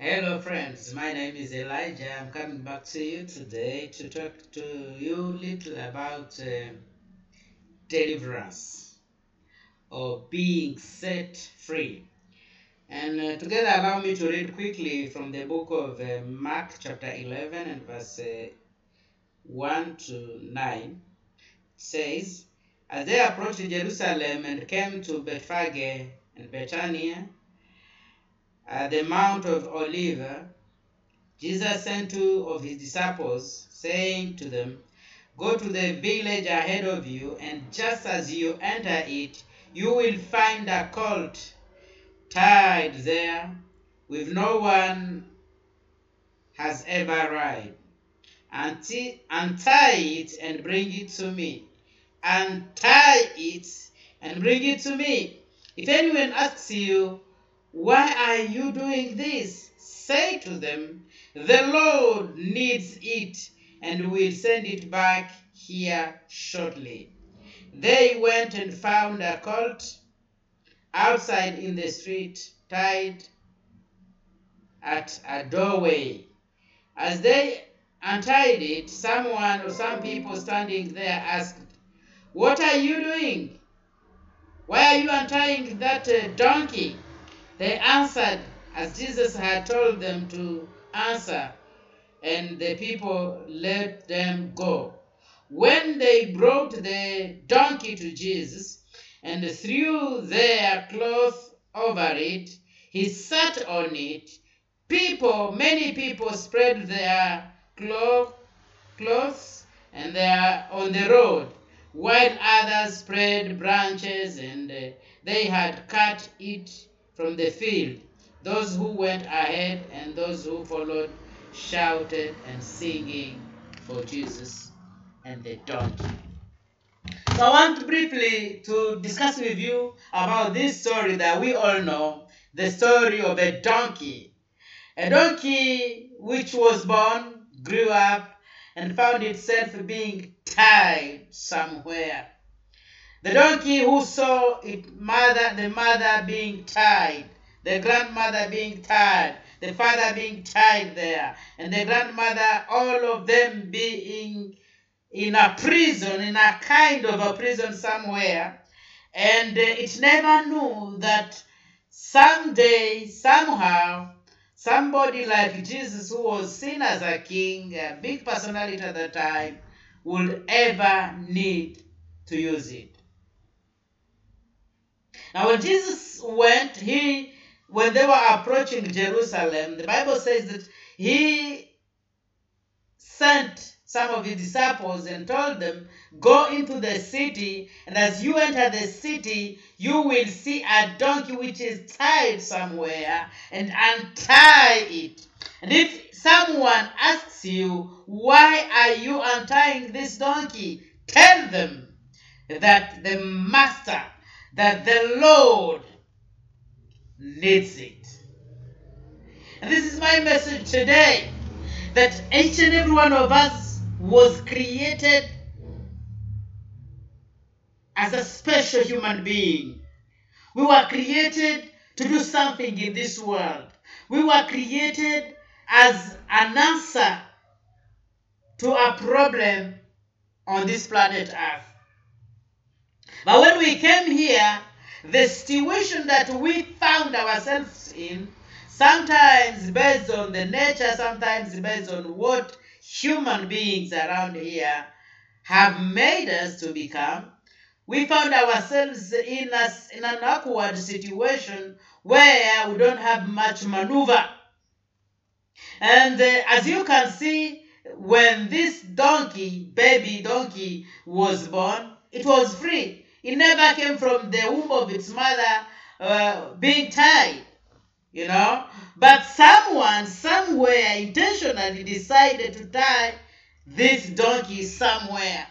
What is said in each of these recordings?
Hello friends, my name is Elijah. I'm coming back to you today to talk to you little about deliverance or being set free. And together allow me to read quickly from the book of Mark chapter 11 and verse 1 to 9. It says, as they approached Jerusalem and came to Bethphage and Bethania, at the Mount of Olives, Jesus sent two of his disciples, saying to them, go to the village ahead of you, and just as you enter it, you will find a colt tied there, with no one has ever ride. Untie it and bring it to me. Untie it and bring it to me. If anyone asks you, why are you doing this? Say to them, the Lord needs it and will send it back here shortly. They went and found a colt outside in the street, tied at a doorway. As they untied it, someone or some people standing there asked, what are you doing? Why are you untying that donkey? They answered as Jesus had told them to answer, and the people let them go. When they brought the donkey to Jesus and threw their cloth over it, he sat on it. Many people spread their clothes and they are on the road, while others spread branches, and they had cut it from the field. Those who went ahead and those who followed shouted and singing for Jesus and the donkey. So I want briefly to discuss with you about this story that we all know, the story of a donkey. A donkey which was born, grew up, and found itself being tied somewhere. The donkey who saw the mother being tied, the grandmother being tied, the father being tied there, and the grandmother, all of them being in a prison, in a kind of a prison somewhere, and it never knew that someday, somehow, somebody like Jesus, who was seen as a king, a big personality at the time, would ever need to use it. Now when Jesus went, when they were approaching Jerusalem, the Bible says that he sent some of his disciples and told them, go into the city, and as you enter the city, you will see a donkey which is tied somewhere, and untie it. And if someone asks you, why are you untying this donkey? Tell them that the master, that the Lord needs it. And this is my message today, that each and every one of us was created as a special human being. We were created to do something in this world. We were created as an answer to a problem on this planet Earth. But when we came here, the situation that we found ourselves in, sometimes based on the nature, sometimes based on what human beings around here have made us to become, we found ourselves in an awkward situation where we don't have much maneuver. And as you can see, when this baby donkey was born, it was free. It never came from the womb of its mother being tied, But someone, somewhere, intentionally decided to tie this donkey somewhere.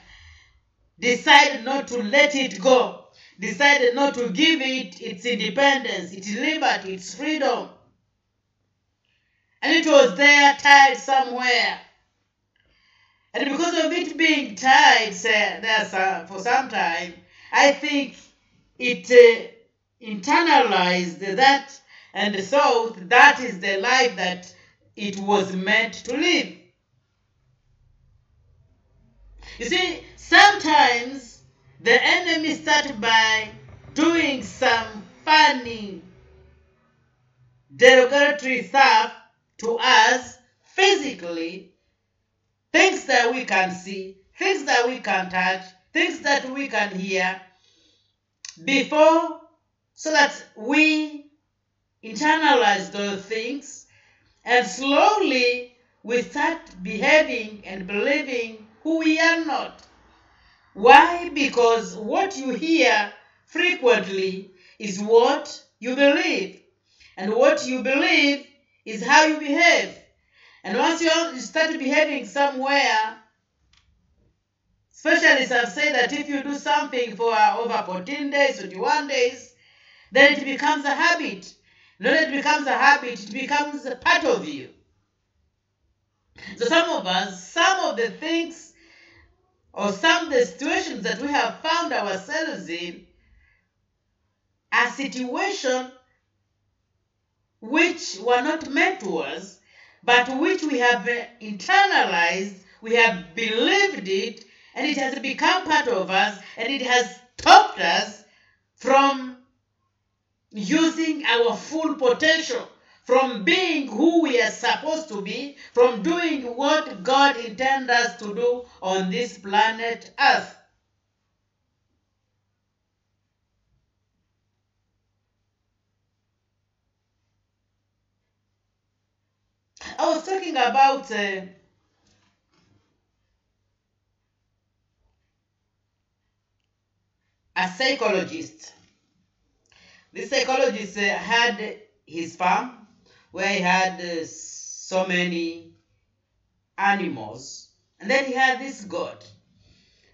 Decided not to let it go. Decided not to give it its independence, its liberty, its freedom. And it was there, tied somewhere. And because of it being tied there for some time, I think it internalized that, and so that is the life that it was meant to live. You see, sometimes the enemy starts by doing some funny, derogatory stuff to us physically, things that we can see, things that we can touch, things that we can hear, before, so that we internalize those things, and slowly we start behaving and believing who we are not. Why? Because what you hear frequently is what you believe. And what you believe is how you behave. And once you start behaving somewhere, specialists have said that if you do something for over 14 days, 21 days, then it becomes a habit. Not that it becomes a habit, it becomes a part of you. So some of us, some of the things or some of the situations that we have found ourselves in are situations which were not meant to us, but which we have internalized, we have believed it, and it has become part of us, and it has stopped us from using our full potential, from being who we are supposed to be, from doing what God intends us to do on this planet Earth. I was talking about a psychologist. This psychologist had his farm where he had so many animals, and then he had this goat.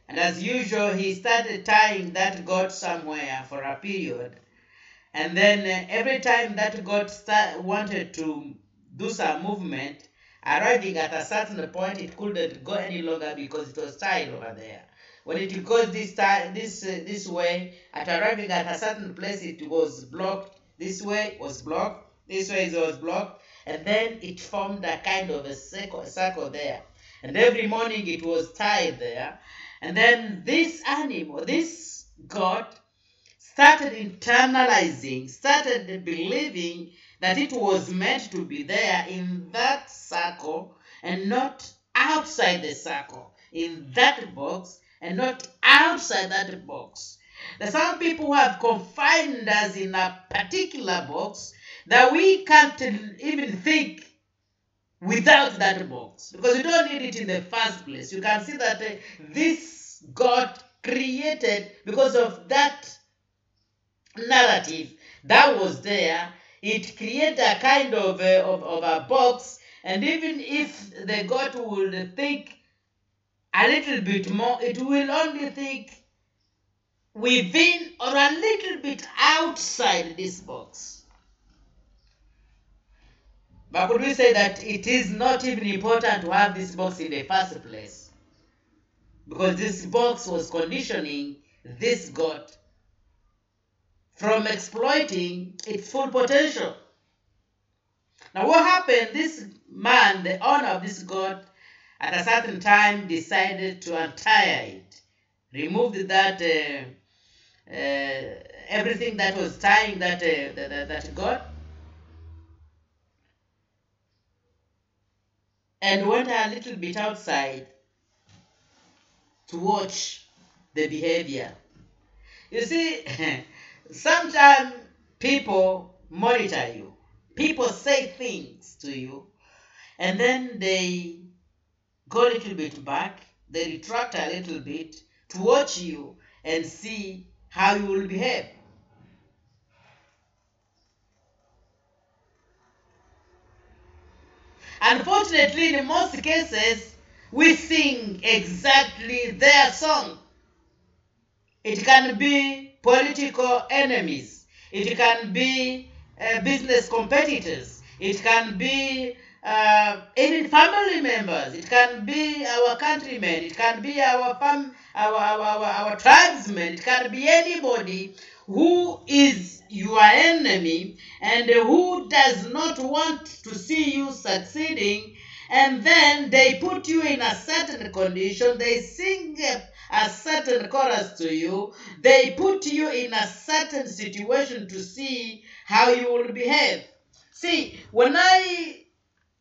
And as usual, he started tying that goat somewhere for a period. And then every time that goat wanted to do some movement, arriving at a certain point, it couldn't go any longer because it was tied over there. When it goes this way, at arriving at a certain place, it was blocked. This way was blocked. This way it was blocked. And then it formed a kind of a circle there. And every morning it was tied there. And then this animal, this goat, started internalizing, started believing that it was meant to be there in that circle and not outside the circle, in that box and not outside that box. There are some people who have confined us in a particular box that we can't even think without that box, because we don't need it in the first place. You can see that this got created because of that narrative that was there. It created a kind of a box, and even if the God would think a little bit more, it will only think within or a little bit outside this box. But could we say that it is not even important to have this box in the first place? Because this box was conditioning this God from exploiting its full potential. Now what happened? This man, the owner of this God, at a certain time decided to untie it, removed that everything that was tying that God, and went a little bit outside to watch the behavior. You see, sometimes people monitor you. People say things to you, and then they go a little bit back, they retract a little bit to watch you and see how you will behave. Unfortunately, in most cases, we sing exactly their song. It can be political enemies. It can be business competitors. It can be even family members. It can be our countrymen. It can be our tribesmen. It can be anybody who is your enemy and who does not want to see you succeeding, and then they put you in a certain condition, they sing a certain chorus to you, they put you in a certain situation to see how you will behave. See, when I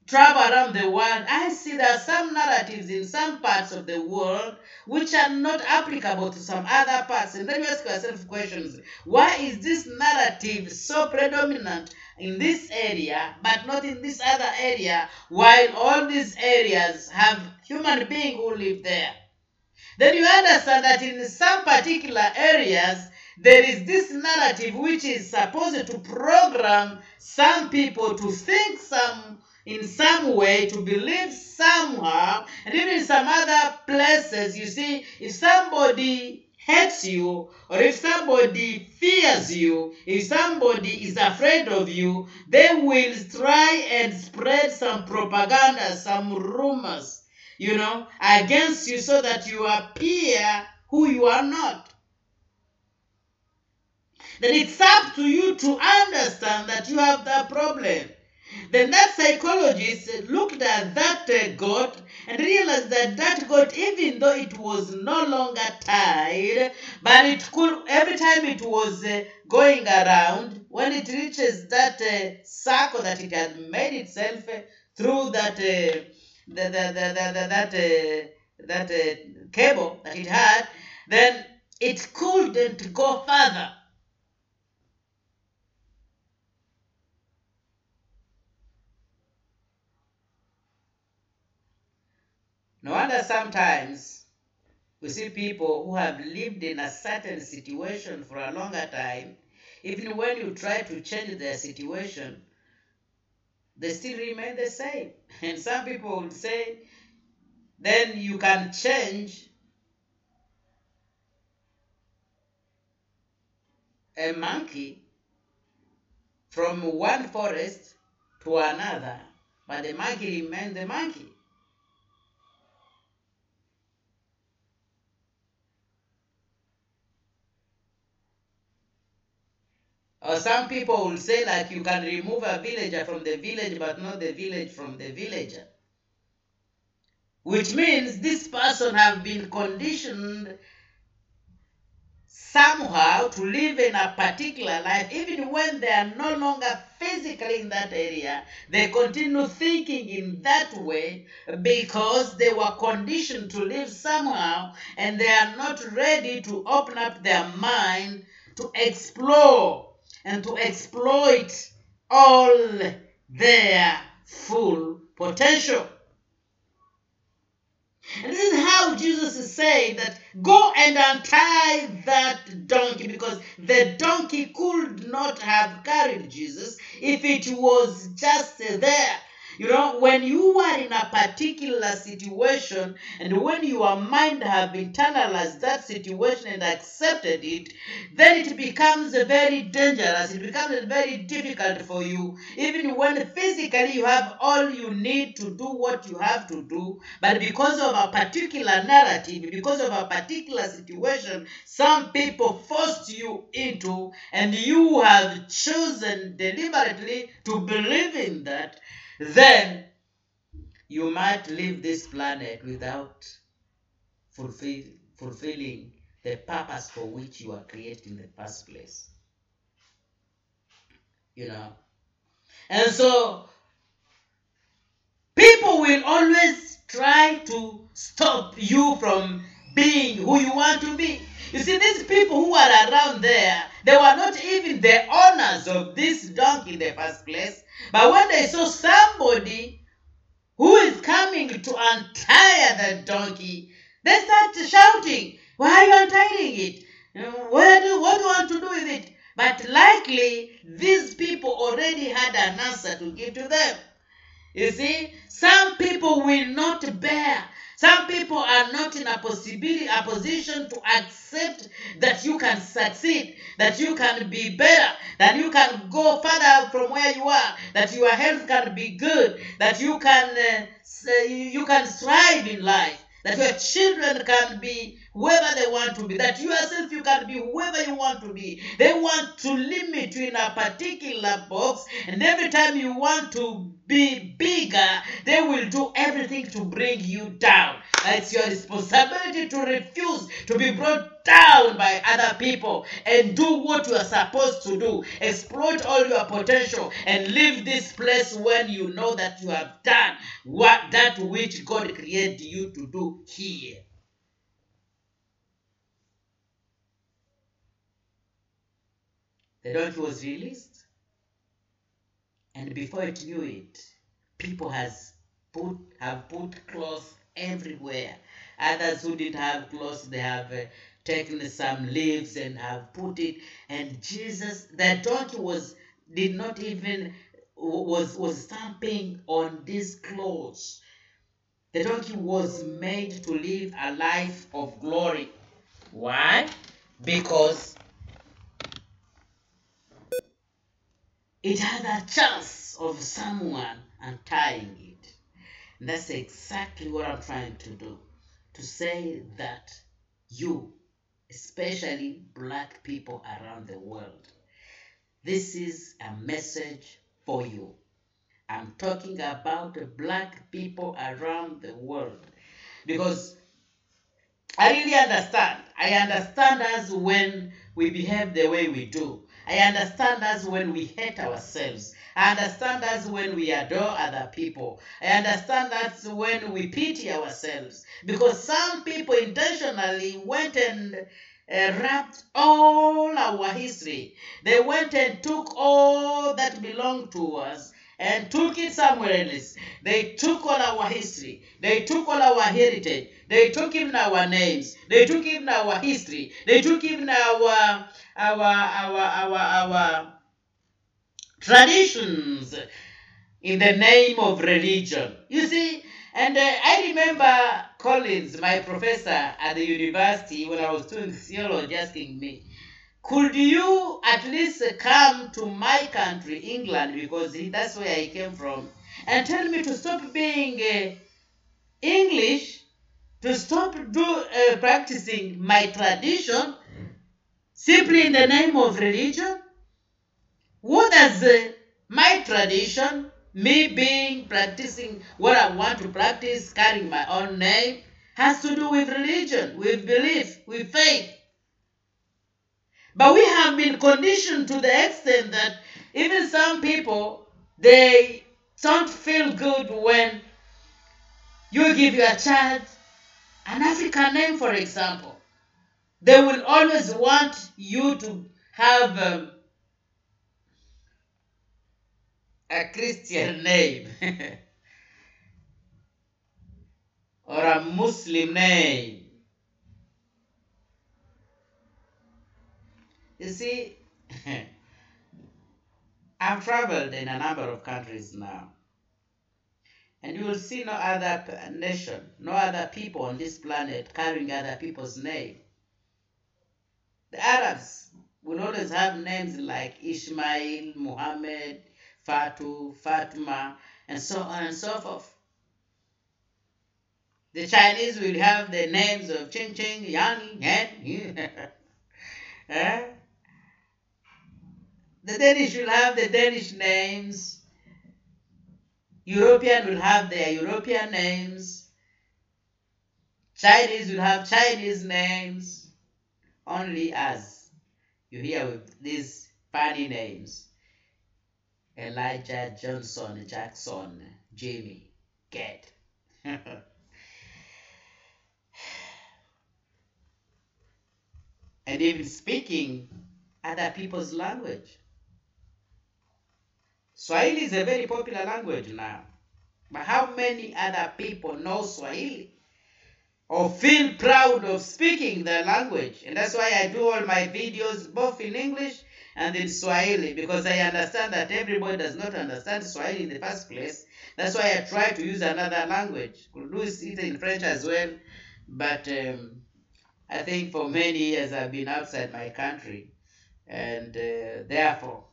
travel around the world, I see there are some narratives in some parts of the world which are not applicable to some other parts. And then you ask yourself questions. Why is this narrative so predominant in this area but not in this other area, while all these areas have human beings who live there? Then you understand that in some particular areas, there is this narrative which is supposed to program some people to think in some way, to believe somehow, and even in some other places, you see, if somebody hates you, or if somebody fears you, if somebody is afraid of you, they will try and spread some propaganda, some rumors, against you so that you appear who you are not. Then it's up to you to understand that you have that problem. Then that psychologist looked at that goat and realized that that goat, even though it was no longer tied, but it could, every time it was going around, when it reaches that circle that it had made itself through that cable that it had, then it couldn't go further. No wonder sometimes we see people who have lived in a certain situation for a longer time, even when you try to change their situation, they still remain the same. And some people would say, then you can change a monkey from one forest to another, but the monkey remains the monkey. Or some people will say, like, you can remove a villager from the village, but not the village from the villager. Which means this person have been conditioned somehow to live in a particular life, even when they are no longer physically in that area. They continue thinking in that way because they were conditioned to live somehow, and they are not ready to open up their mind to explore and to exploit all their full potential. And this is how Jesus is saying that go and untie that donkey, because the donkey could not have carried Jesus if it was just there. When you are in a particular situation and when your mind have internalized that situation and accepted it, then it becomes very dangerous. It becomes very difficult for you, even when physically you have all you need to do what you have to do. But because of a particular narrative, because of a particular situation, some people forced you into, and you have chosen deliberately to believe in that, then you might leave this planet without fulfilling the purpose for which you are created in the first place. And so people will always try to stop you from being who you want to be. You see, these people who are around there, they were not even the owners of this donkey in the first place. But when they saw somebody who is coming to untie the donkey, they start shouting, "Why are you untying it? What do you want to do with it?" But likely, these people already had an answer to give to them. You see, some people will not bear. Some people are not in a position to accept that you can succeed, that you can be better, that you can go further from where you are, that your health can be good, that you can strive in life. That your children can be whoever they want to be. That you yourself, you can be whoever you want to be. They want to limit you in a particular box. And every time you want to be bigger, they will do everything to bring you down. It's your responsibility to refuse to be brought down by other people and do what you are supposed to do. Exploit all your potential and leave this place when you know that you have done that which God created you to do here. The donkey was released, and before it knew it, people have put clothes everywhere. Others who didn't have clothes, they have taken some leaves and have put it. And Jesus, the donkey was stamping on these clothes. The donkey was made to live a life of glory. Why? Because it had a chance of someone untying it. And that's exactly what I'm trying to do. To say that you, especially black people around the world, this is a message for you. I'm talking about the black people around the world. Because I really understand. I understand us when we behave the way we do. I understand us when we hate ourselves. I understand us when we adore other people. I understand us when we pity ourselves. Because some people intentionally went and wrapped all our history. They went and took all that belonged to us and took it somewhere else. They took all our history. They took all our heritage. They took even our names. They took even our history. They took even our traditions in the name of religion. You see, and I remember Collins, my professor at the university, when I was doing theology, asking me, could you at least come to my country, England, because that's where I came from, and tell me to stop being English, to stop practicing my tradition simply in the name of religion? What does my tradition, me being practicing what I want to practice, carrying my own name, has to do with religion, with belief, with faith? But we have been conditioned to the extent that even some people, they don't feel good when you give your child an African name, for example. They will always want you to have a Christian name or a Muslim name. You see, I've traveled in a number of countries now, and you will see no other nation, no other people on this planet carrying other people's name. The Arabs will always have names like Ishmael, Muhammad, Fatu, Fatima, and so on and so forth. The Chinese will have the names of Ching Ching, Yang, Yan. The Danish will have the Danish names. European will have their European names. Chinese will have Chinese names. Only us, you hear with these funny names. Elijah, Johnson, Jackson, Jamie, Ged. And even speaking other people's language. Swahili is a very popular language now. But how many other people know Swahili or feel proud of speaking their language? And that's why I do all my videos both in English and in Swahili, because I understand that everybody does not understand Swahili in the first place. That's why I try to use another language. Could do it in French as well, but I think for many years I've been outside my country, and therefore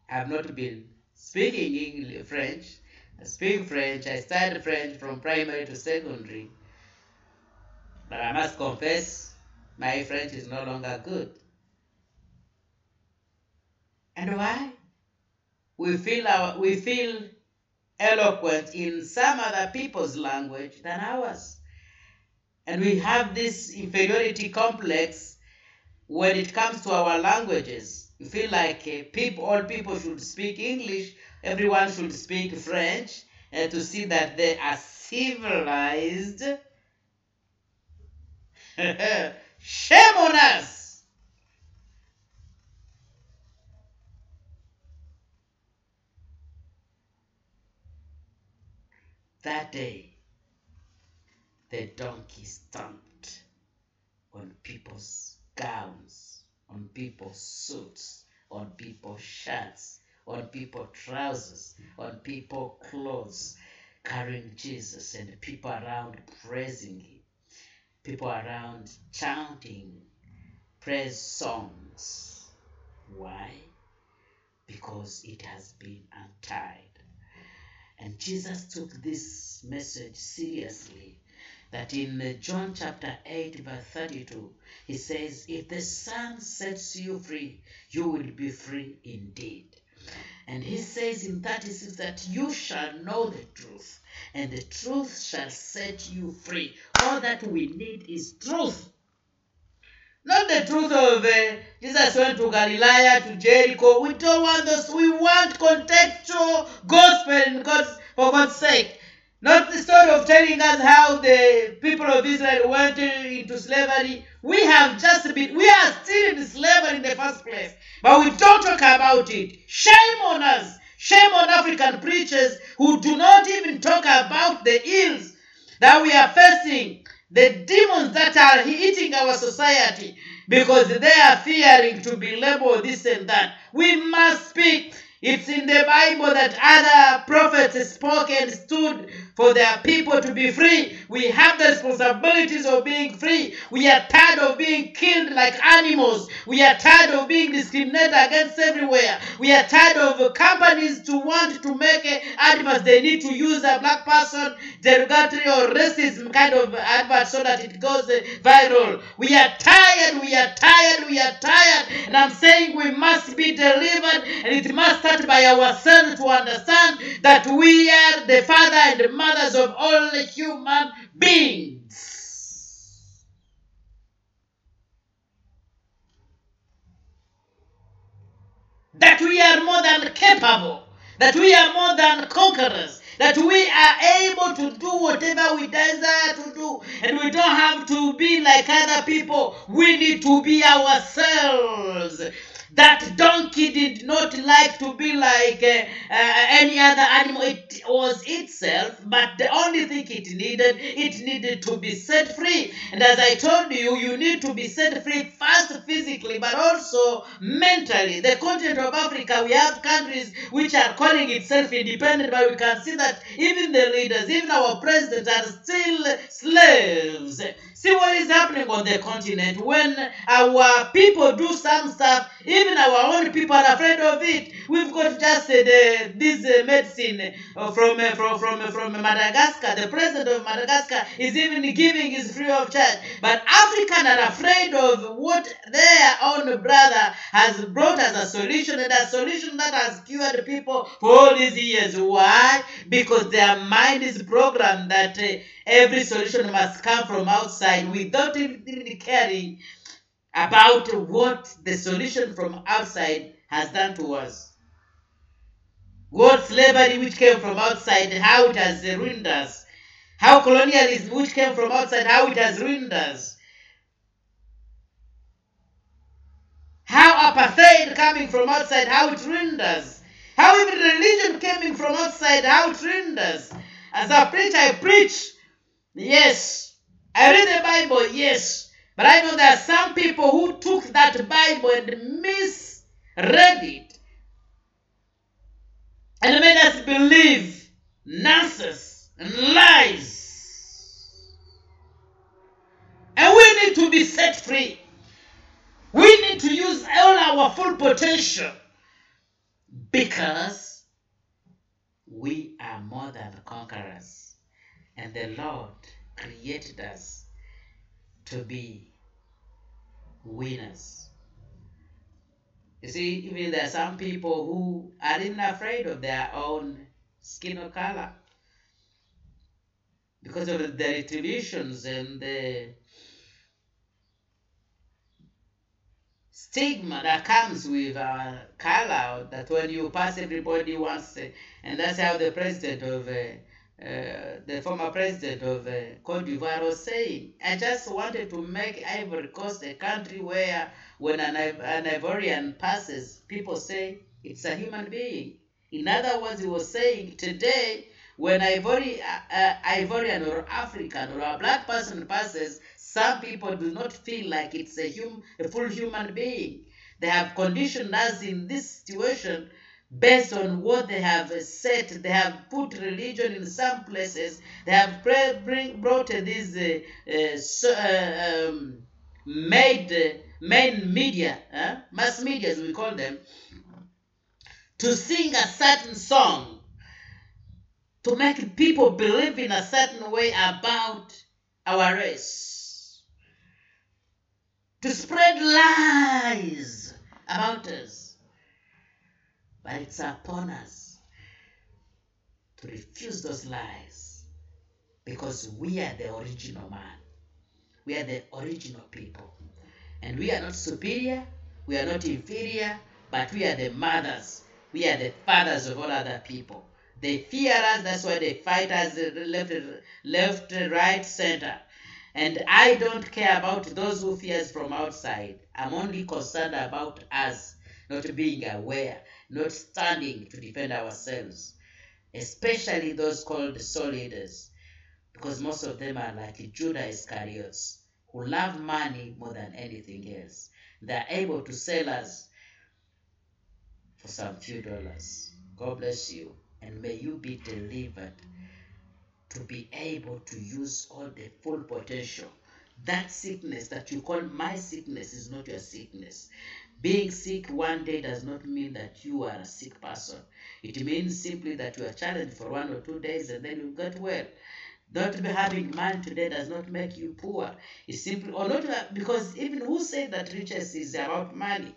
I've not been speaking French. I speak French. I studied French from primary to secondary. But I must confess, my French is no longer good. And why? We feel eloquent in some other people's language than ours. And we have this inferiority complex when it comes to our languages. We feel like all people should speak English, everyone should speak French, and to see that they are civilized. Shame on us! That day, the donkey stomped on people's gowns, on people's suits, on people's shirts, on people's trousers, on people's clothes, carrying Jesus, and people around praising him, people around chanting praise songs. Why? Because it has been untied. And Jesus took this message seriously, that in John chapter 8 verse 32, he says, if the Son sets you free, you will be free indeed. And he says in 36 that you shall know the truth, and the truth shall set you free. All that we need is truth. Not the truth of Jesus went to Galilee, to Jericho. We don't want those. We want contextual gospel for God's sake. Not the story of telling us how the people of Israel went into slavery. We are still in slavery in the first place. But we don't talk about it. Shame on us. Shame on African preachers who do not even talk about the ills that we are facing, the demons that are eating our society, because they are fearing to be labeled this and that. We must speak. It's in the Bible that other prophets spoke and stood for their people to be free. We have the responsibilities of being free. We are tired of being killed like animals. We are tired of being discriminated against everywhere. We are tired of companies to want to make adverts. They need to use a black person, derogatory or racism kind of advert so that it goes viral. We are tired, we are tired, we are tired. And I'm saying we must be delivered, and it must start by ourselves to understand that we are the father and the mothers of all human beings. That we are more than capable, that we are more than conquerors, that we are able to do whatever we desire to do, and we don't have to be like other people. We need to be ourselves. That donkey did not like to be like any other animal. It was itself, but the only thing it needed to be set free. And as I told you, you need to be set free first physically, but also mentally. The continent of Africa, we have countries which are calling itself independent, but we can see that even the leaders, even our presidents are still slaves. See what is happening on the continent. When our people do some stuff, even our own people are afraid of it. We've got just this medicine from Madagascar. The president of Madagascar is even giving it free of charge. But Africans are afraid of what their own brother has brought as a solution, and a solution that has cured people for all these years. Why? Because their mind is programmed that every solution must come from outside, without even caring about what the solution from outside has done to us. What slavery which came from outside, how it has ruined us. How colonialism which came from outside, how it has ruined us. How apartheid coming from outside, how it ruined us. How even religion coming from outside, how it ruined us. As a preacher, I preach. Yes. I read the Bible, yes. But I know there are some people who took that Bible and misread it and made us believe nonsense and lies. And we need to be set free. We need to use all our full potential, because we are more than conquerors. And the Lord created us to be winners. You see, even there are some people who are even afraid of their own skin or color because of the retributions and the stigma that comes with our color, that when you pass everybody wants, and that's how the president of the former president of Cote d'Ivoire was saying, I just wanted to make Ivory Coast a country where when an Ivorian passes, people say it's a human being. In other words, he was saying today, when Ivorian or African or a black person passes, some people do not feel like it's a full human being. They have conditioned us in this situation based on what they have set. They have put religion in some places. They have brought these main media, mass media as we call them, to sing a certain song, to make people believe in a certain way about our race, to spread lies about us. But it's upon us to refuse those lies, because we are the original man. We are the original people. And we are not superior, we are not inferior, but we are the mothers. We are the fathers of all other people. They fear us, that's why they fight us left, right, center. And I don't care about those who fear us from outside. I'm only concerned about us not being aware, not standing to defend ourselves, especially those called soul leaders, because most of them are like Judas Iscariots, who love money more than anything else. They're able to sell us for some few dollars. God bless you, and may you be delivered to be able to use all the full potential. That sickness that you call my sickness is not your sickness. Being sick one day does not mean that you are a sick person. It means simply that you are challenged for 1 or 2 days and then you get well. Not having money today does not make you poor. It's simply, or not, because even who said that riches is about money?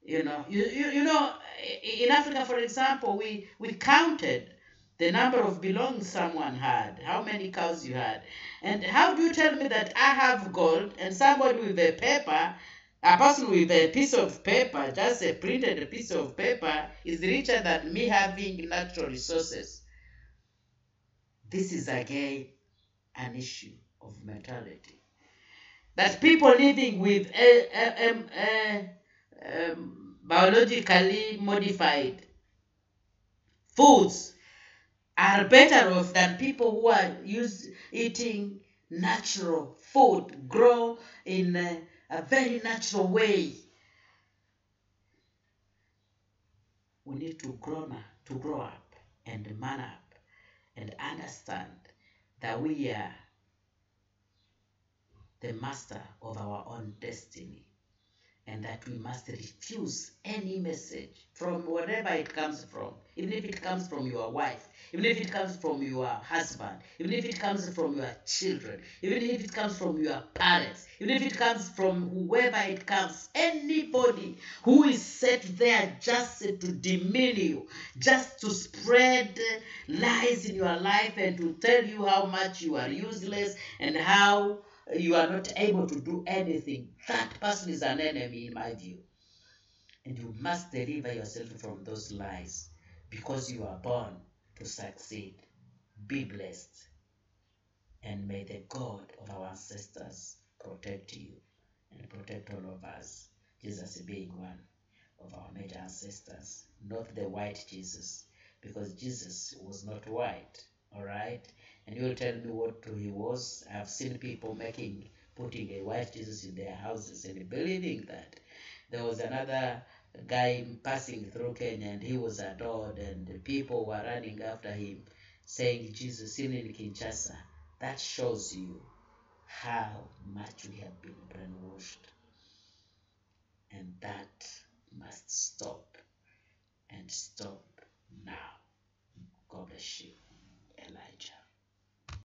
You know, in Africa, for example, we counted the number of belongings someone had, how many cows you had. And how do you tell me that I have gold and somebody with a paper, a person with a piece of paper, just a printed piece of paper, is richer than me having natural resources? This is again an issue of mentality. That people living with biologically modified foods are better off than people who are eating natural food, grow in a very natural way. We need to grow up and man up and understand that we are the master of our own destiny, and that we must refuse any message from wherever it comes from, even if it comes from your wife, even if it comes from your husband, even if it comes from your children, even if it comes from your parents, even if it comes from whoever it comes, anybody who is set there just to demean you, just to spread lies in your life and to tell you how much you are useless and how you are not able to do anything, that person is an enemy in my view. And you must deliver yourself from those lies, because you are born to succeed. Be blessed, and may the God of our ancestors protect you and protect all of us. Jesus being one of our major ancestors, not the white Jesus, because Jesus was not white. All right, and you'll tell me what he was. I've seen people putting a white Jesus in their houses and believing that. There was another guy passing through Kenya and he was adored and people were running after him saying Jesus in Kinshasa. That shows you how much we have been brainwashed, and that must stop, and stop now. God bless you. Elijah.